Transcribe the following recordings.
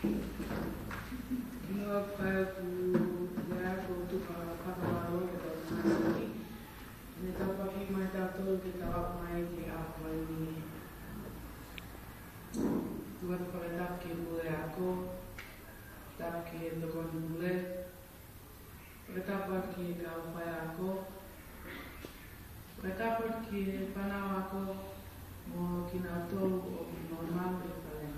Kinga pai ku ya ko tu pakawaro ke tau masiki. Ne tau paki mai tau ke tau mai ke apa ni. Tuat pakatap ke bule ako, tap ke dokon bule. Pakatap ke kau pai ako. Pakatap ke panau ako mo kinato o normal e palen.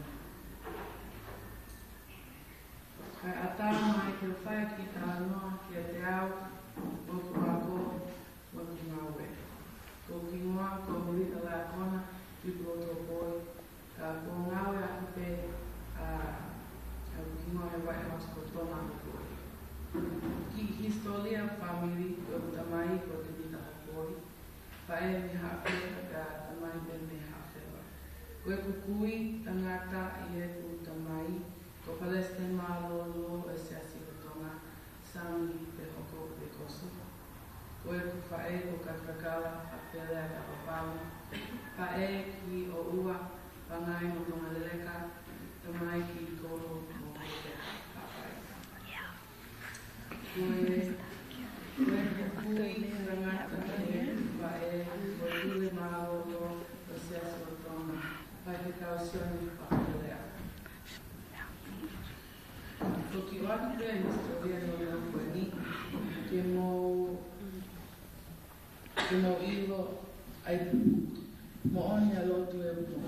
Kai atau mai ke whai ki tānoa ki a te au, o ku ako, o ki ngawe. Ko ki ngoa, ko Milika la kona, Milika Tonga Hopoi, ko ngawe aku pe, ki ngoa e White House ko Tonga Hopoi. Ki historia family ko tamai ko te Milika Hopoi, whae me hape ka tamai pe me hawhewa. Koe kukui tangata i e ku tamai, ko Palestine malo e se asi o Tonga, sami te hoko te kosu. Koe ku whae ko kakakala a pele a papau. Whae ki o ua, pangai mo Tonga leleka, tamai ki koro mo te hapai. Koe kukui rangata e whae ko tule malo o se asi o Tonga, whae te kausioni whapelea. Porque eu acho que é historia no Guani, que mo ilo ai mo oni alotu e mo.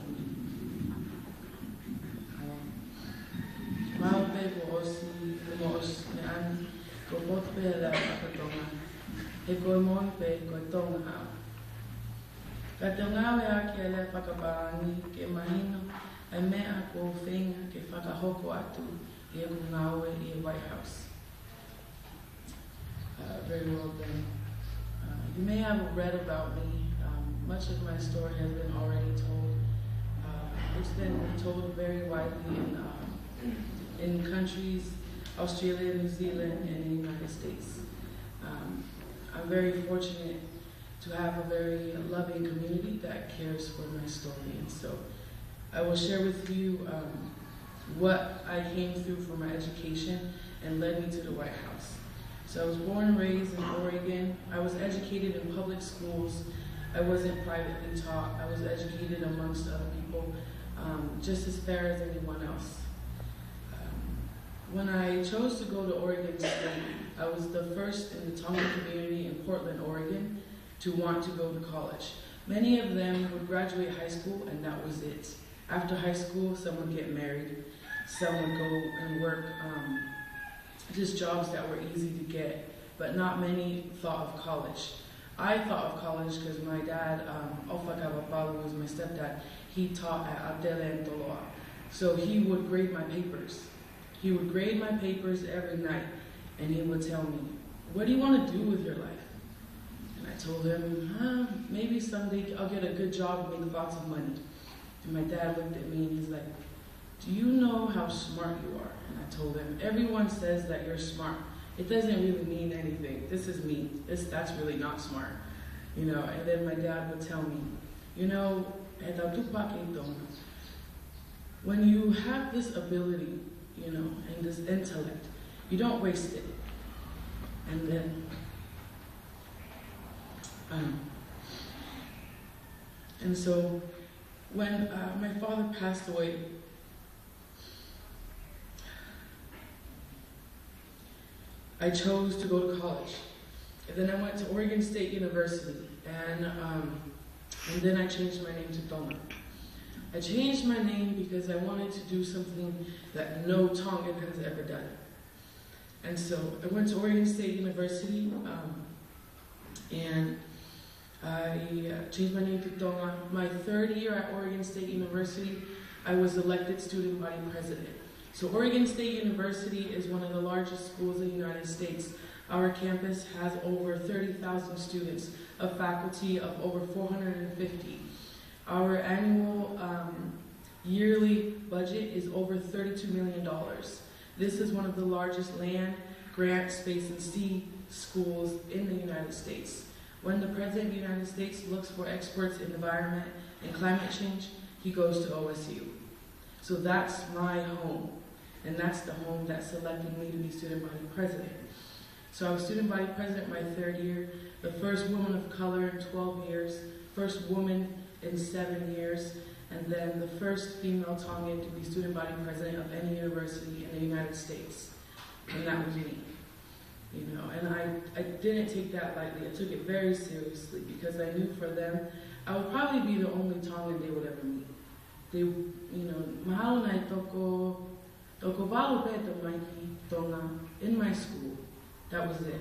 Mau pe ko osi me an ko mot pe la Tonga. E ko mo pe ko Tonga. Ka Tonga e a ke le pakapani ke mahino ai mea ko whenga ke whakahoko atu. Here now in White House. Very well done. You may have read about me. Much of my story has been already told. It's been told very widely in countries, Australia, New Zealand, and the United States. I'm very fortunate to have a very loving community that cares for my story. And so I will share with you what I came through for my education and led me to the White House. So I was born and raised in Oregon. I was educated in public schools. I wasn't privately taught. I was educated amongst other people, just as fair as anyone else. When I chose to go to Oregon State, I was the first in the Tonga community in Portland, Oregon, to want to go to college. Many of them would graduate high school and that was it. After high school, some would get married, some would go and work just jobs that were easy to get, but not many thought of college. I thought of college because my dad, Ofakawapalu, was my stepdad, he taught at Atele and Toloa. So he would grade my papers. He would grade my papers every night, and he would tell me, what do you want to do with your life? And I told him, maybe someday I'll get a good job and make lots of money. And my dad looked at me and he's like, do you know how smart you are? And I told him, everyone says that you're smart. It doesn't really mean anything. This is me. That's really not smart. You know, and then my dad would tell me, you know, when you have this ability, you know, and this intellect, you don't waste it. And then, and so, when my father passed away, I chose to go to college. And then I went to Oregon State University, and then I changed my name to Tonga. I changed my name because I wanted to do something that no Tongan has ever done. And so I went to Oregon State University, and I changed my name to Tonga. My third year at Oregon State University, I was elected student body president. So Oregon State University is one of the largest schools in the United States. Our campus has over 30,000 students, a faculty of over 450. Our annual yearly budget is over $32 million. This is one of the largest land, grant, space, and sea schools in the United States. When the President of the United States looks for experts in environment and climate change, he goes to OSU. So that's my home. and that's the home that selected me to be student body president. So I was student body president my 3rd year, the first woman of color in 12 years, first woman in 7 years, and then the first female Tongan to be student body president of any university in the United States. And that was me. You know, and I didn't take that lightly. I took it very seriously because I knew for them, I would probably be the only Tongan they would ever meet. They, you know, mahalo nai toko walo pe to Milika Tonga in my school. That was it,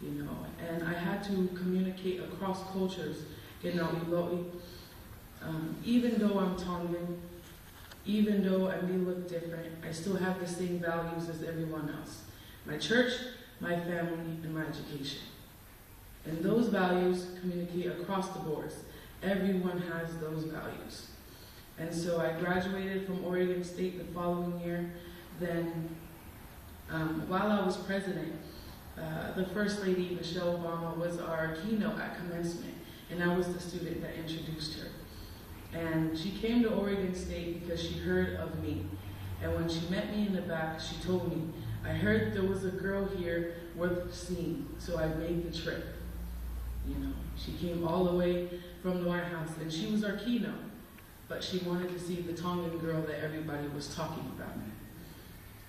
you know. And I had to communicate across cultures, you know, even though I'm Tongan, even though I may look different, I still have the same values as everyone else. My church, my family, and my education. And those values communicate across the boards. Everyone has those values. And so I graduated from Oregon State the following year. Then, while I was president, the First Lady, Michelle Obama, was our keynote at commencement, and I was the student that introduced her. And she came to Oregon State because she heard of me. And when she met me in the back, she told me, I heard there was a girl here worth seeing, so I made the trip. You know, she came all the way from the White House, and she was our keynote, but she wanted to see the Tongan girl that everybody was talking about.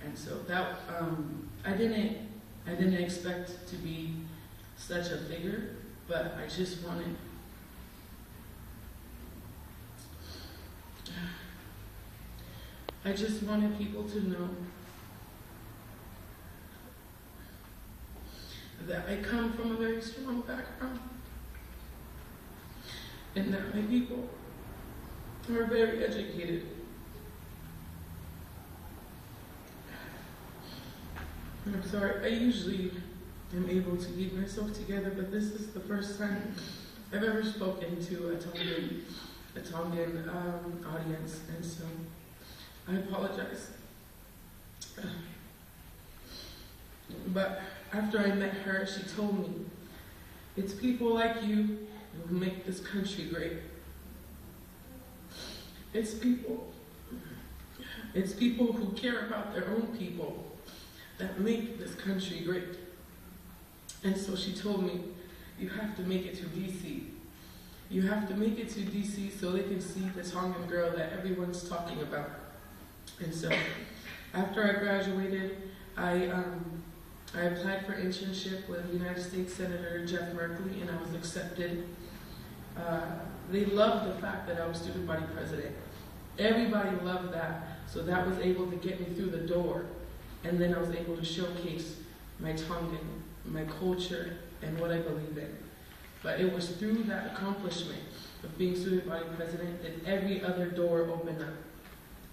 And so that, I didn't expect to be such a figure, but I just wanted, people to know that I come from a very strong background, and that my people are very educated. I'm sorry, I usually am able to keep myself together, but this is the first time I've ever spoken to a Tongan audience, and so I apologize. But after I met her, she told me, it's people like you who make this country great. It's people who care about their own people that make this country great. And so she told me, you have to make it to DC. You have to make it to DC so they can see the Tongan girl that everyone's talking about. And so after I graduated, I applied for internship with United States Senator Jeff Merkley, and I was accepted. They loved the fact that I was student body president. Everybody loved that, so that was able to get me through the door. And then I was able to showcase my Tongan, my culture, and what I believe in. But it was through that accomplishment of being student body president that every other door opened up.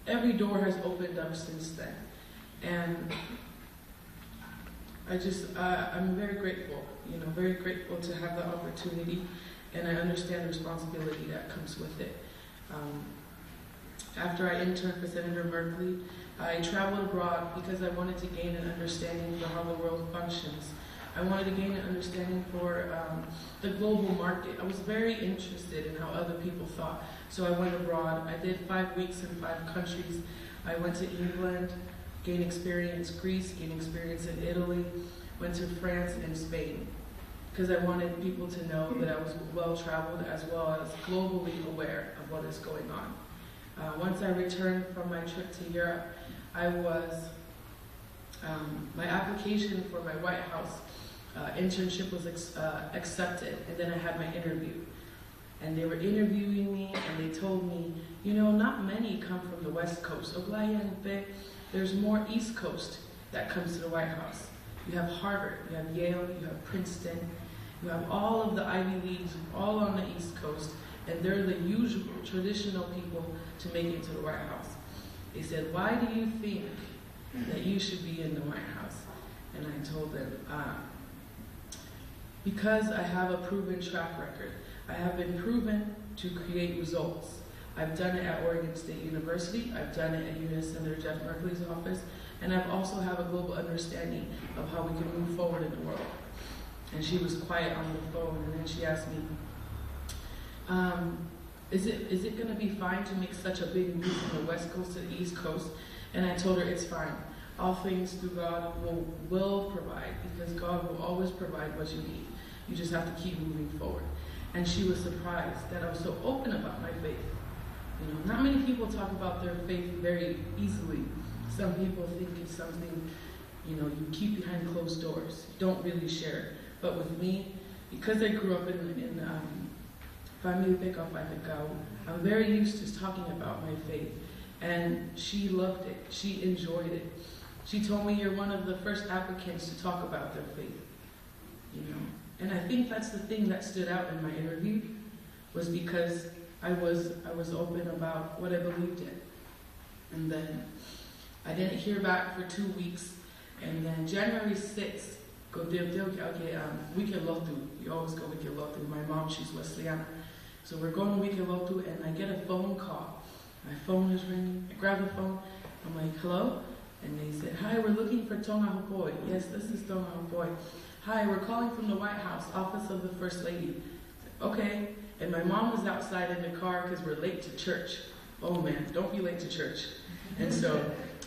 Every door has opened up since then. And I'm very grateful, very grateful to have the opportunity, and I understand the responsibility that comes with it. After I interned for Senator Merkley, I traveled abroad because I wanted to gain an understanding for how the world functions. I wanted to gain an understanding for the global market. I was very interested in how other people thought, so I went abroad. I did 5 weeks in 5 countries. I went to England, gained experience in Greece, gained experience in Italy, went to France and Spain, because I wanted people to know that I was well-traveled as well as globally aware of what is going on. Once I returned from my trip to Europe, my application for my White House internship was accepted, and then I had my interview. And they were interviewing me, and they told me, not many come from the West Coast. There's more East Coast that comes to the White House. You have Harvard, you have Yale, you have Princeton, you have all of the Ivy Leagues all on the East Coast, and they're the usual traditional people to make it to the White House. They said, why do you think that you should be in the White House? And I told them, because I have a proven track record. I have been proven to create results. I've done it at Oregon State University, I've done it at U.S. Senator Jeff Merkley's office, and I've also have a global understanding of how we can move forward in the world. And she was quiet on the phone, and then she asked me, is it going to be fine to make such a big move from the West Coast to the East Coast? And I told her it's fine. All things through God will provide, because God will always provide what you need. You just have to keep moving forward. And she was surprised that I was so open about my faith. You know, not many people talk about their faith very easily. Some people think it's something, you know, you keep behind closed doors. You don't really share. But with me, because I grew up in Milika Tonga, I'm very used to talking about my faith. And she loved it. She enjoyed it. She told me, you're one of the first applicants to talk about their faith. You know, and I think that's the thing that stood out in my interview, was because I was open about what I believed in. And then I didn't hear back for 2 weeks. And then January 6th, Wiki Lotu. You always go Wiki Lotu. My mom, she's Wesleyana. So we're going to Wiki Lotu, and I get a phone call. My phone is ringing. I grab the phone. I'm like, hello? And they said, hi, we're looking for Tonga Hopoi. Yes, this is Tonga Hopoi. Hi, we're calling from the White House, Office of the First Lady. I said, okay. And my mom was outside in the car because we're late to church. Oh man, don't be late to church. And so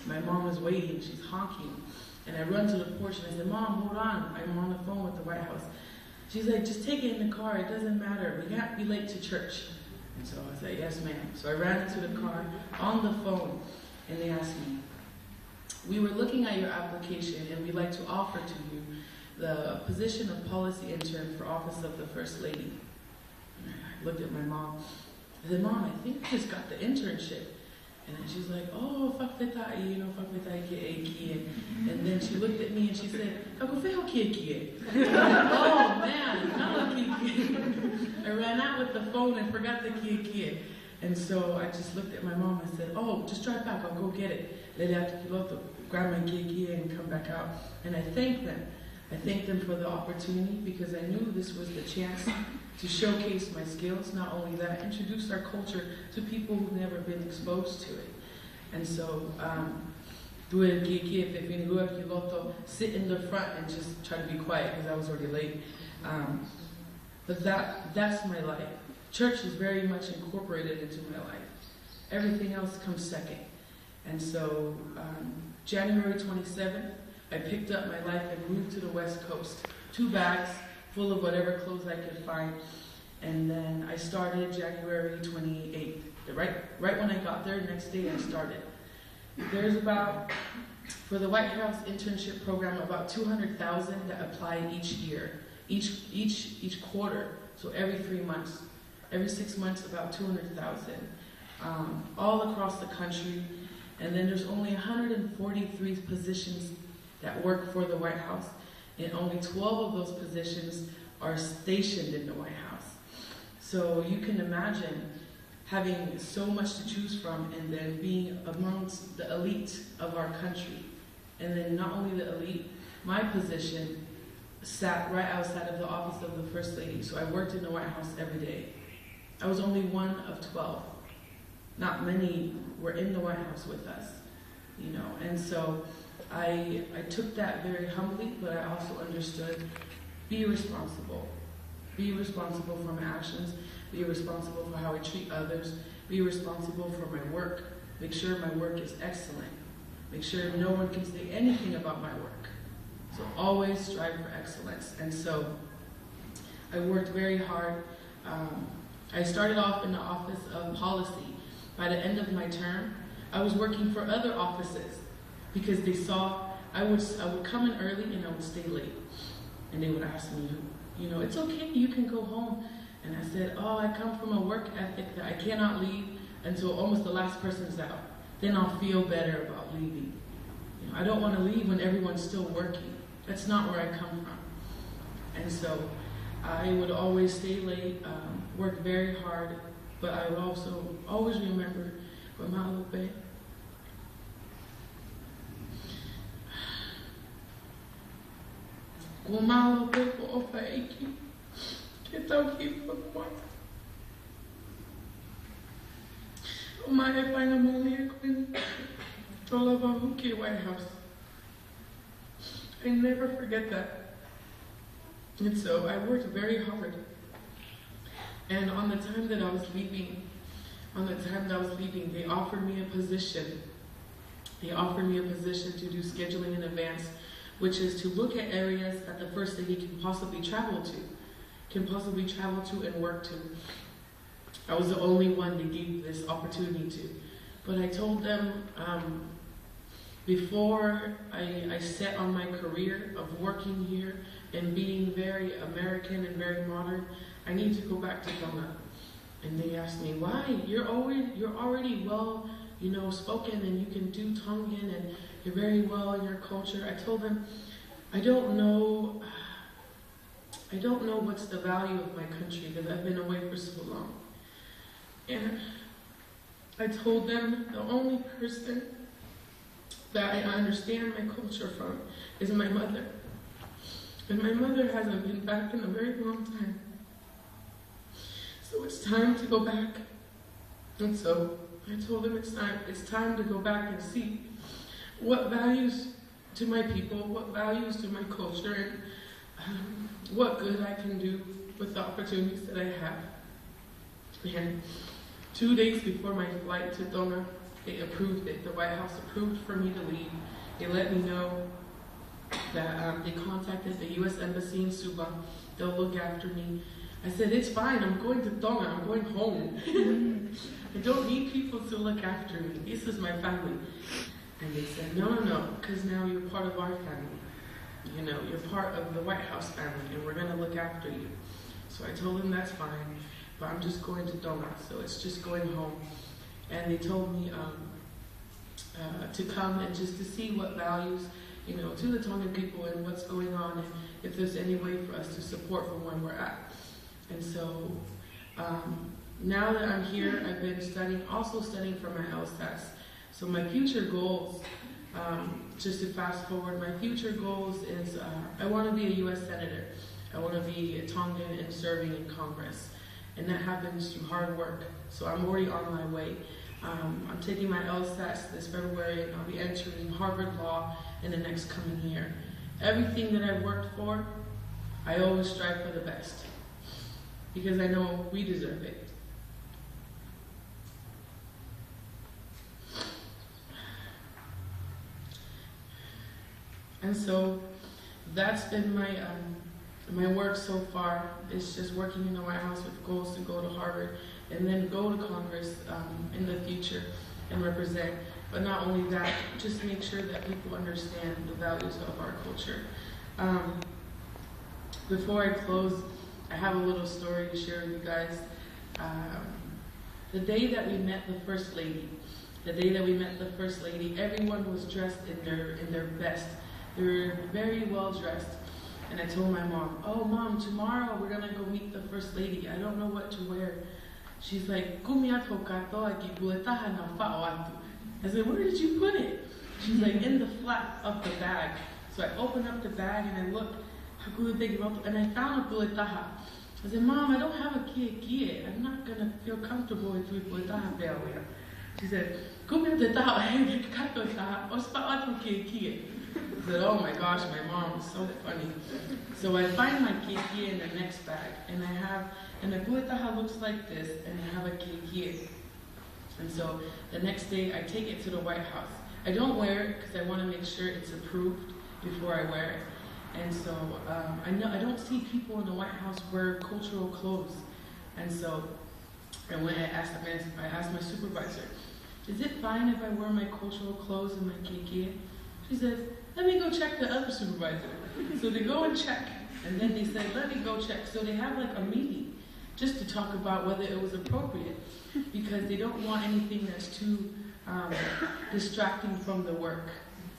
my mom was waiting. She's honking. And I run to the porch and I said, Mom, hold on. I'm on the phone with the White House. She's like, just take it in the car. It doesn't matter. We can't be late to church. And so I said, yes, ma'am. So I ran into the car on the phone, and they asked me, we were looking at your application, and we'd like to offer to you the position of policy intern for Office of the First Lady. And I looked at my mom. I said, Mom, I think I just got the internship. And then she's like, oh, fakwetai, you know, fakwetai ke. And then she looked at me and she said, kakufeo ke. Oh man, I ran out with the phone and forgot the ke. And so I just looked at my mom and said, oh, just drive back, I'll go get it. Grab my ke and come back out. And I thanked them. I thanked them for the opportunity, because I knew this was the chance to showcase my skills. Not only that, introduce our culture to people who've never been exposed to it. And so, sit in the front and just try to be quiet, because I was already late. But that's my life. Church is very much incorporated into my life. Everything else comes second. And so, January 27th, I picked up my life and moved to the West Coast. 2 bags full of whatever clothes I could find. And then I started January 28th. Right when I got there, next day I started. There's about, for the White House internship program, about 200,000 that apply each year, each quarter. So every 3 months. Every 6 months, about 200,000. All across the country. And then there's only 143 positions that work for the White House, and only 12 of those positions are stationed in the White House. So you can imagine having so much to choose from, and then being amongst the elite of our country. And then not only the elite, my position sat right outside of the Office of the First Lady, so I worked in the White House every day. I was only one of 12. Not many were in the White House with us, you know, and so I took that very humbly, but I also understood, be responsible. Be responsible for my actions. Be responsible for how I treat others. Be responsible for my work. Make sure my work is excellent. Make sure no one can say anything about my work. So always strive for excellence. And so I worked very hard. I started off in the Office of Policy. By the end of my term, I was working for other offices, because they saw I would come in early and I would stay late. And they would ask me, you know, it's okay, you can go home. And I said, oh, I come from a work ethic that I cannot leave until almost the last person's out. Then I'll feel better about leaving. You know, I don't want to leave when everyone's still working. That's not where I come from. And so I would always stay late, work very hard, but I would also always remember Milika White House. I never forget that. And so I worked very hard. And on the time that I was leaving, they offered me a position He offered me a position to do scheduling in advance, which is to look at areas that the First Lady can possibly travel to and work to. I was the only one they gave this opportunity to. But I told them, before I set on my career of working here and being very American and very modern, I need to go back to Tonga. And they asked me, why? You're already well, spoken, and you can do Tongan, and you're very well in your culture. I told them, I don't know what's the value of my country because I've been away for so long. And I told them the only person that I understand my culture from is my mother. And my mother hasn't been back in a very long time. So it's time to go back. And so I told them it's time to go back and see what values to my people, what values to my culture, and what good I can do with the opportunities that I have. And 2 days before my flight to Tonga, they approved it. The White House approved for me to leave. They let me know that they contacted the U.S. Embassy in Suva. They'll look after me. I said, it's fine, I'm going to Tonga, I'm going home. I don't need people to look after me. This is my family. And they said, no, because now you're part of our family. You're part of the White House family, and we're going to look after you. So I told them that's fine, but I'm just going to Tonga, so it's just going home. And they told me to come and just to see what values, to the Tongan people and what's going on, and if there's any way for us to support from where we're at. And so now that I'm here, I've been also studying for my LSATs. So my future goals, just to fast forward, my future goals is I want to be a U.S. Senator. I want to be a Tongan and serving in Congress. And that happens through hard work. So I'm already on my way. I'm taking my LSATs this February, and I'll be entering Harvard Law in the next coming year. Everything that I've worked for, I always strive for the best, because I know we deserve it. And so that's been my work so far. It's just working in the White House with goals to go to Harvard and then go to Congress in the future and represent. But not only that, just make sure that people understand the values of our culture. Before I close, I have a little story to share with you guys. The day that we met the First Lady, everyone was dressed in their best. They were very well dressed. And I told my mom, oh Mom, tomorrow we're gonna go meet the First Lady. I don't know what to wear. She's like, I said, where did you put it? She's like, in the flap of the bag. So I opened up the bag and I looked, and I found a buletaha. I said, Mom, I don't have a kie. I'm not gonna feel comfortable with buletaha there. She said, I said, oh my gosh, my mom is so funny. So I find my kie in the next bag, and the buletaha looks like this, and I have a kie. And so the next day I take it to the White House. I don't wear it because I want to make sure it's approved before I wear it. And so I don't see people in the White House wear cultural clothes. And so I asked my supervisor, is it fine if I wear my cultural clothes and my kie? She says, let me go check the other supervisor. So they go and check, and then they say, let me go check. So they have like a meeting just to talk about whether it was appropriate, because they don't want anything that's too distracting from the work.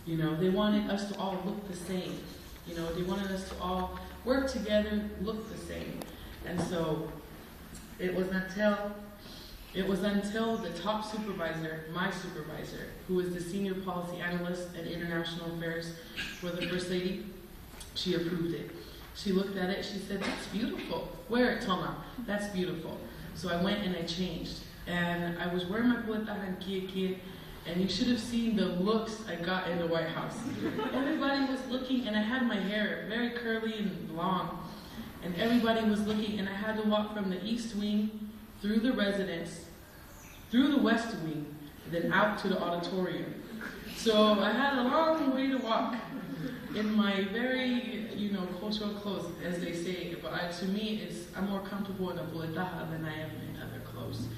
They wanted us to all look the same. They wanted us to all work together, look the same. And so it was until the top supervisor, my supervisor, who is the senior policy analyst and international affairs for the First Lady, she approved it. She looked at it, she said, that's beautiful. Wear it, Tonga. That's beautiful. So I went and I changed. And I was wearing my buletaha and kie, and you should have seen the looks I got in the White House. Everybody was looking, and I had my hair very curly and long. And everybody was looking, and I had to walk from the East Wing, through the residence, through the West Wing, then out to the auditorium. So I had a long way to walk in my very, cultural clothes, as they say. But to me, I'm more comfortable in a buletaha than I am in other clothes.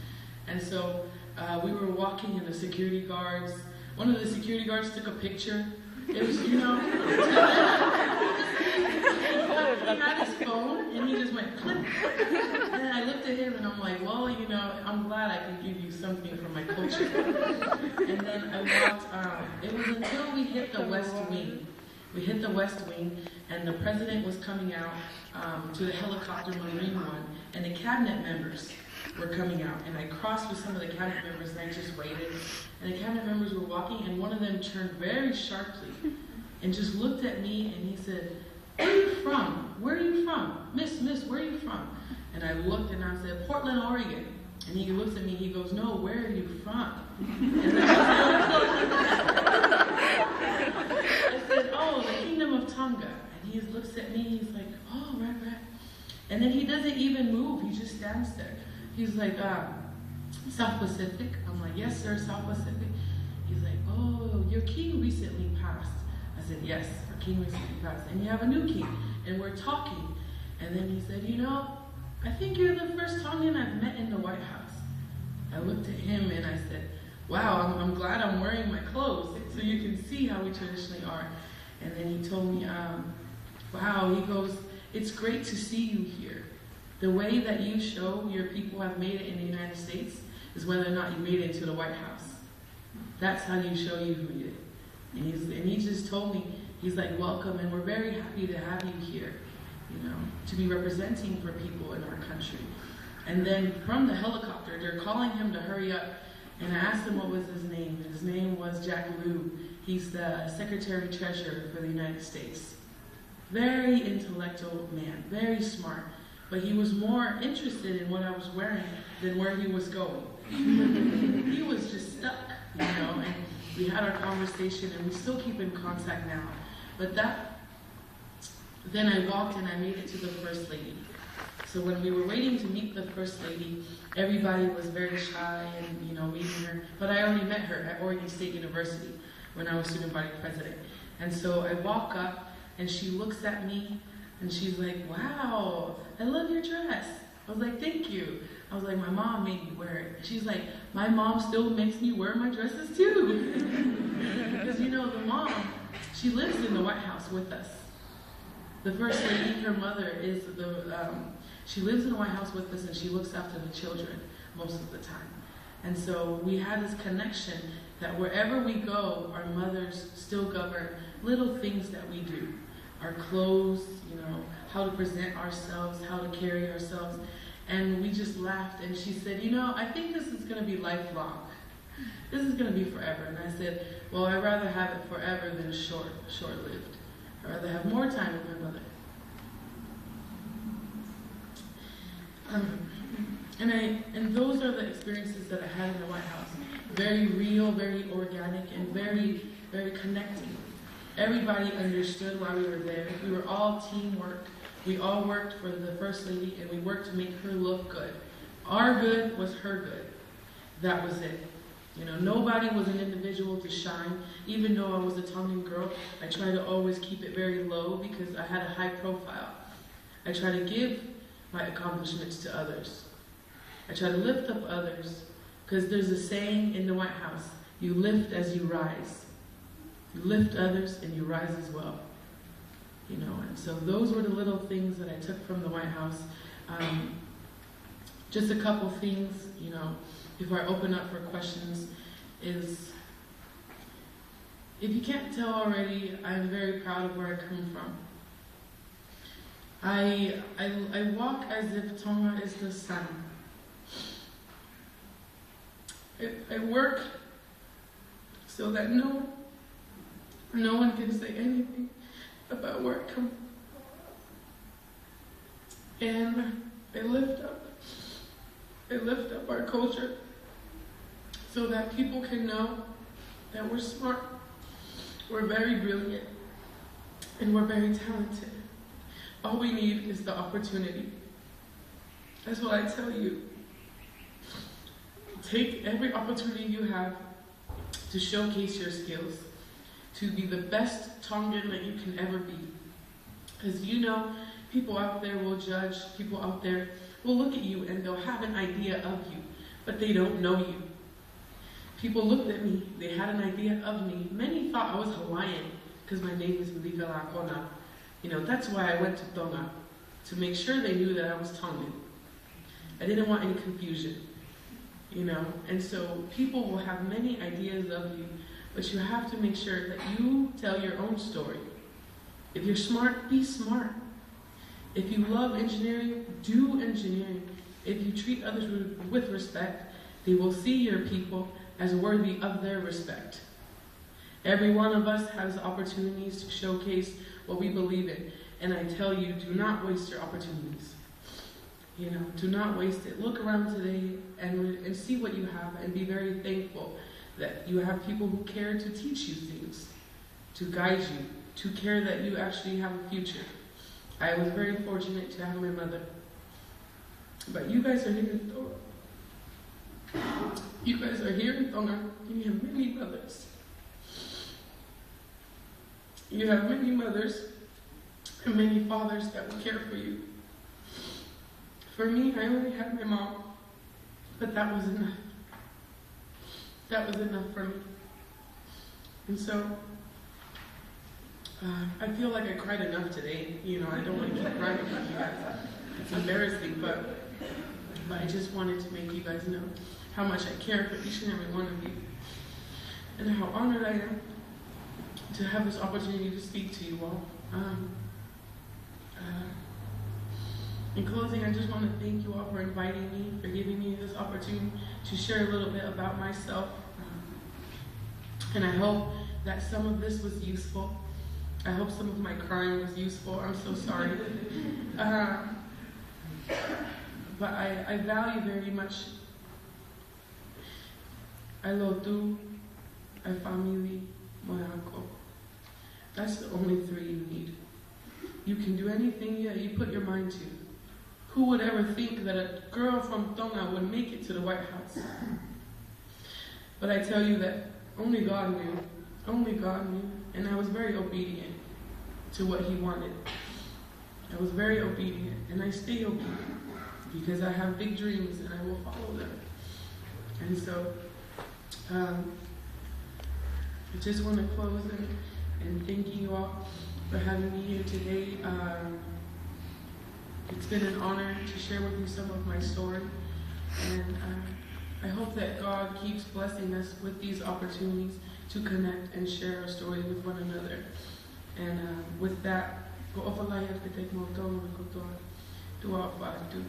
And so we were walking, and one of the security guards took a picture. It was, he had his phone, and he just went click. And I looked at him, and I'm like, well, I'm glad I can give you something from my culture. And then I walked, it was until we hit the West Wing. We hit the West Wing, and the president was coming out to the helicopter Marine One, and the cabinet members were coming out. And I crossed with some of the cabinet members, and I just waited. And the cabinet members were walking, and one of them turned very sharply and just looked at me, and he said, "Where are you from? Where are you from? Miss, where are you from?" And I looked, and I said, "Portland, Oregon." And he looks at me, he goes, "No, where are you from?" And I said, "Oh, the Kingdom of Tonga." And he looks at me, he's like, "Oh, right. And then he doesn't even move, he just stands there. He's like, "South Pacific?" I'm like, "Yes, sir, South Pacific." He's like, "Oh, your king recently passed." I said, "Yes, our king recently passed. And you have a new king." And we're talking. And then he said, "I think you're the first Tongan I've met in the White House." I looked at him and I said, "Wow, I'm glad I'm wearing my clothes so you can see how we traditionally are." And then he told me, "Wow," he goes, "it's great to see you here. The way that you show your people have made it in the United States is whether or not you made it to the White House. That's how you show you've made it." And he just told me, he's like, "Welcome, and we're very happy to have you here, to be representing for people in our country." And then from the helicopter, they're calling him to hurry up. And I asked him what was his name. And his name was Jack Lew. He's the Secretary Treasurer for the United States. Very intellectual man, very smart. But he was more interested in what I was wearing than where he was going. He was just stuck, and we had our conversation, and we still keep in contact now. But then I walked and I made it to the First Lady. So when we were waiting to meet the First Lady, everybody was very shy and, meeting her. But I already met her at Oregon State University when I was student body president. And so I walk up and she looks at me and she's like, "Wow, I love your dress." I was like, "Thank you." I was like, "My mom made me wear it." She's like, "My mom still makes me wear my dresses too." Because the mom, she lives in the White House with us. The First Lady, her mother is she lives in the White House with us, and she looks after the children most of the time. And so we had this connection that wherever we go, our mothers still govern little things that we do. Our clothes, how to present ourselves, how to carry ourselves. And we just laughed, and she said, "I think this is going to be lifelong. This is going to be forever." And I said, "Well, I'd rather have it forever than short-lived. I'd rather have more time with my mother." And those are the experiences that I had in the White House. Very real, very organic, and very, very connecting. Everybody understood why we were there. We were all teamwork. We all worked for the First Lady, and we worked to make her look good. Our good was her good. That was it. Nobody was an individual to shine. Even though I was a Tongan girl, I tried to always keep it very low because I had a high profile. I try to give my accomplishments to others. I try to lift up others because there's a saying in the White House, "You lift as you rise." You lift others and you rise as well. And so those were the little things that I took from the White House. Just a couple things, before I open up for questions, is if you can't tell already, I'm very proud of where I come from. I walk as if Tonga is the sun. I work so that no one can say anything about where I come from. And I lift up our culture so that people can know that we're smart, we're very brilliant, and we're very talented. All we need is the opportunity. That's what I tell you. Take every opportunity you have to showcase your skills, to be the best Tongan that you can ever be. Because you know, people out there will judge, people out there will look at you and they'll have an idea of you, but they don't know you. People looked at me, they had an idea of me. Many thought I was Hawaiian because my name is Milika Tonga. You know, that's why I went to Tonga, to make sure they knew that I was Tongan. I didn't want any confusion, you know. And so people will have many ideas of you, but you have to make sure that you tell your own story. If you're smart, be smart. If you love engineering, do engineering. If you treat others with respect, they will see your people as worthy of their respect. Every one of us has opportunities to showcase what we believe in. And I tell you, do not waste your opportunities. You know, do not waste it. Look around today and see what you have and be very thankful that you have people who care to teach you things, to guide you, to care that you actually have a future. I was very fortunate to have my mother. But you guys are here in Tonga. You guys are here in Tonga, and you have many mothers. You have many mothers and many fathers that will care for you. For me, I only had my mom, but that was enough. That was enough for me. And so, I feel like I cried enough today. You know, I don't want to keep crying about you guys. It's embarrassing, but I just wanted to make you guys know how much I care for each and every one of you, and how honored I am to have this opportunity to speak to you all. In closing, I just want to thank you all for inviting me, for giving me this opportunity to share a little bit about myself. And I hope that some of this was useful. I hope some of my crying was useful. I'm so sorry. But I value very much I lotu, I family, moyako. That's the only three you need. You can do anything you put your mind to. Who would ever think that a girl from Tonga would make it to the White House? But I tell you that only God knew. Only God knew. And I was very obedient to what He wanted. I was very obedient, and I stay obedient because I have big dreams and I will follow them. And so, I just want to close and thank you all for having me here today. It's been an honor to share with you some of my story, and I hope that God keeps blessing us with these opportunities to connect and share our story with one another. And with that, go ovalaya te te mo tonu ko toa. Dua wha atu.